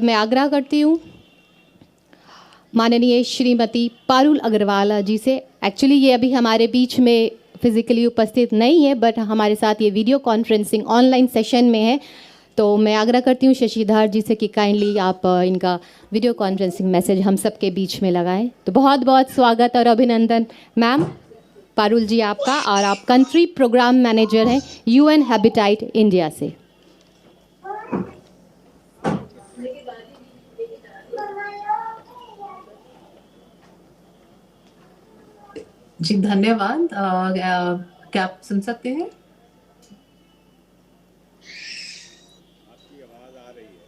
मैं आग्रह करती हूँ माननीय श्रीमती पारुल अग्रवाला जी से। एक्चुअली ये अभी हमारे बीच में फिजिकली उपस्थित नहीं है, बट हमारे साथ ये वीडियो कॉन्फ्रेंसिंग ऑनलाइन सेशन में है। तो मैं आग्रह करती हूँ शशिधर जी से कि काइंडली आप इनका वीडियो कॉन्फ्रेंसिंग मैसेज हम सबके बीच में लगाएं। तो बहुत बहुत स्वागत और अभिनंदन मैम पारुल जी आपका, और आप कंट्री प्रोग्राम मैनेजर हैं UN हैबिटेट इंडिया से। जी धन्यवाद। क्या आप सुन सकते हैं? आपकी आवाज आ रही है।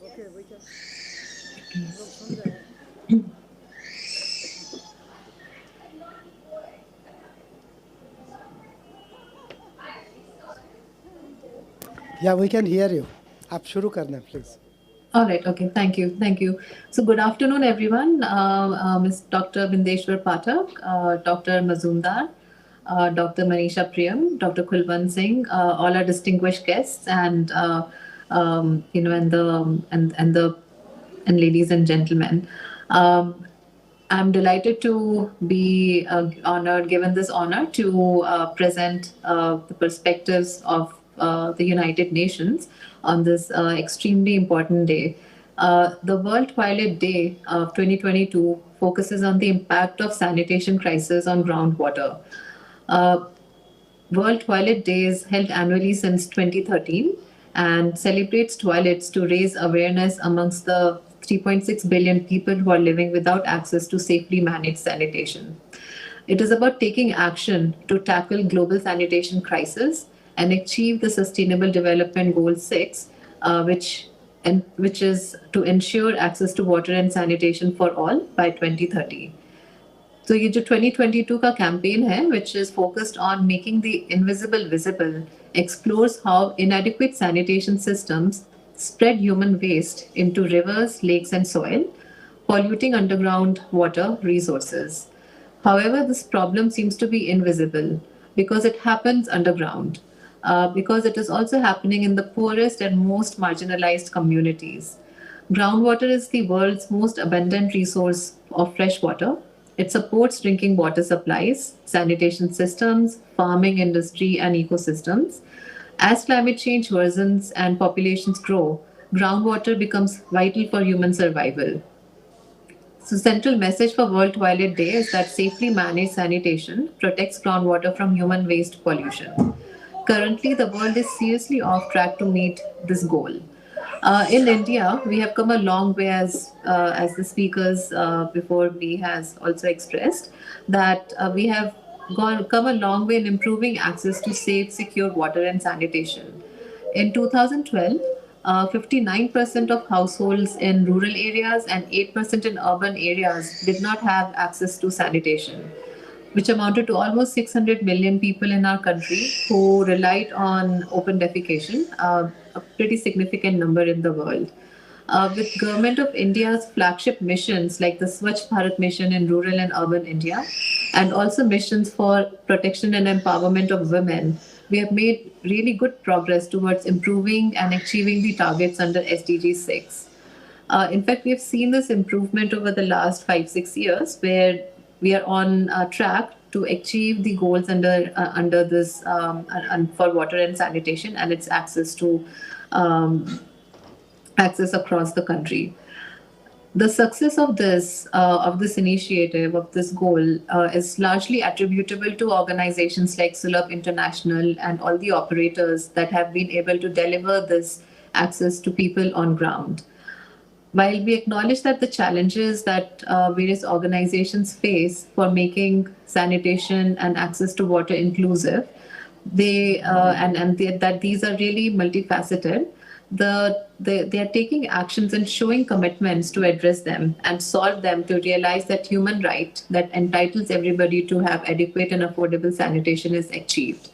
ओके भैया, लोग सुन रहे हैं। Yeah, we can hear you. आप शुरू करना please. All right. Okay. Thank you. Thank you. So good afternoon, everyone. Ms. Dr. Bindeshwar Pathak, Dr. Mazumdar, Dr. Manisha Priyam, Dr. Kulwant Singh, all our distinguished guests, and and ladies and gentlemen. I'm delighted to be given this honor to present the perspectives of the United Nations on this extremely important day. The World Toilet Day of 2022 focuses on the impact of sanitation crisis on groundwater. World Toilet Day is held annually since 2013 and celebrates toilets to raise awareness amongst the 3.6 billion people who are living without access to safely managed sanitation. It is about taking action to tackle global sanitation crisis and achieve the Sustainable Development Goal 6, which is to ensure access to water and sanitation for all by 2030. तो ये जो 2022 का campaign है which is focused on making the invisible visible explores how inadequate sanitation systems spread human waste into rivers, lakes and soil, polluting underground water resources. However, this problem seems to be invisible because it happens underground, because it is also happening in the poorest and most marginalized communities. Groundwater is the world's most abundant resource of fresh water. It supports drinking water supplies, sanitation systems, farming industry, and ecosystems. As climate change worsens and populations grow, groundwater becomes vital for human survival. So, central message for World Toilet Day is that safely managed sanitation protects groundwater from human waste pollution. Currently, the world is seriously off track to meet this goal. In India, we have come a long way, as the speakers before me has also expressed, that we have come a long way in improving access to safe, secure water and sanitation. In 2012, 59% of households in rural areas and 8% in urban areas did not have access to sanitation, which amounted to almost 600 million people in our country who relied on open defecation, a pretty significant number in the world. With Government of India's flagship missions like the Swachh Bharat mission in rural and urban India, and also missions for protection and empowerment of women, we have made really good progress towards improving and achieving the targets under SDG 6. In fact, we have seen this improvement over the last 5-6 years, where we are on track to achieve the goals under this for water and sanitation and its access to access across the country. The success of this initiative, of this goal, is largely attributable to organizations like Sulabh International and all the operators that have been able to deliver this access to people on ground. While we acknowledge that the challenges that various organizations face for making sanitation and access to water inclusive, that these are really multifaceted, they are taking actions and showing commitments to address them and solve them, to realize that human right that entitles everybody to have adequate and affordable sanitation is achieved.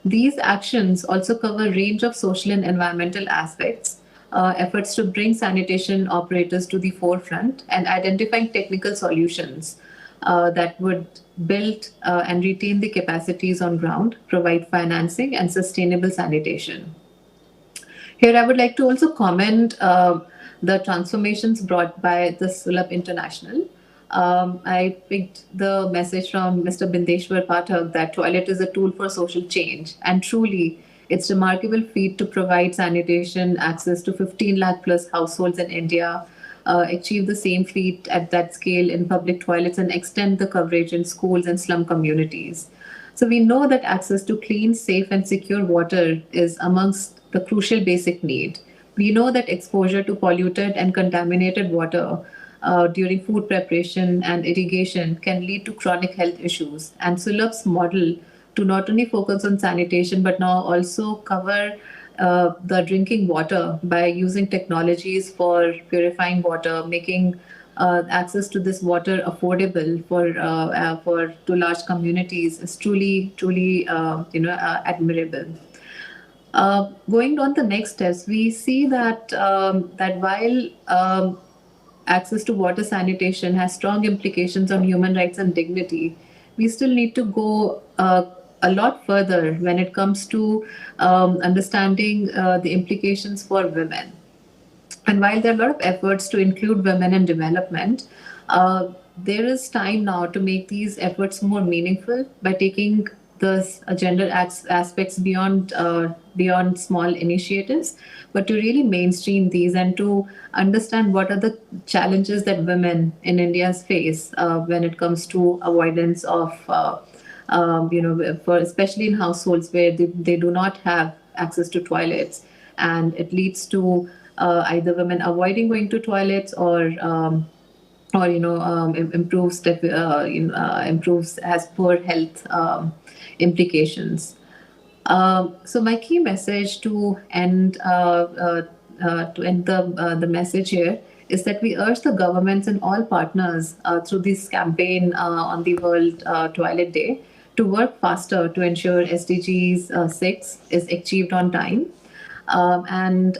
These actions also cover a range of social and environmental aspects, efforts to bring sanitation operators to the forefront, and identifying technical solutions that would build and retain the capacities on ground, provide financing and sustainable sanitation. Here, I would like to also comment the transformations brought by the Sulabh International. I picked the message from Mr. Bindeshwar Pathak that toilet is a tool for social change. And truly, it's remarkable feat to provide sanitation access to 15 lakh plus households in India, achieve the same feat at that scale in public toilets, and extend the coverage in schools and slum communities. So we know that access to clean, safe, and secure water is amongst the crucial basic need. We know that exposure to polluted and contaminated water during food preparation and irrigation can lead to chronic health issues. And Sulabh's model to not only focus on sanitation but now also cover the drinking water by using technologies for purifying water, making access to this water affordable for to large communities is truly admirable. Going on the next steps, we see that that while access to water sanitation has strong implications on human rights and dignity, we still need to go a lot further when it comes to understanding the implications for women. And while there are a lot of efforts to include women in development, there is time now to make these efforts more meaningful by taking the gender aspects beyond small initiatives, but to really mainstream these and to understand what are the challenges that women in India face when it comes to avoidance of for especially in households where they do not have access to toilets, and it leads to either women avoiding going to toilets or improves has poor health implications. So my key message to end the message here is that we urge the governments and all partners through this campaign on the World Toilet Day to work faster to ensure SDGs 6 is achieved on time. And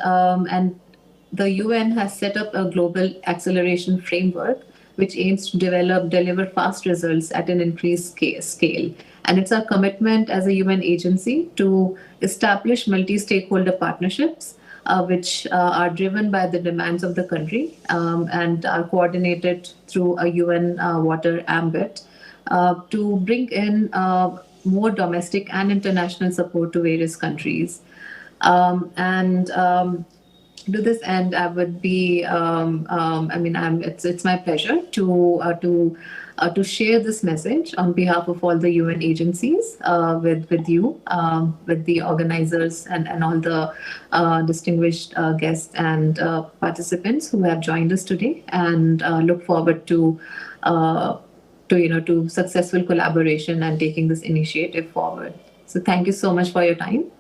the UN has set up a global acceleration framework which aims to deliver fast results at an increased scale. And it's our commitment as a UN agency to establish multi-stakeholder partnerships which are driven by the demands of the country and are coordinated through a UN water ambit to bring in more domestic and international support to various countries. And to this end, I would be. It's my pleasure to share this message on behalf of all the UN agencies with you, with the organizers and all the distinguished guests and participants who have joined us today, and look forward to successful collaboration and taking this initiative forward. So thank you so much for your time.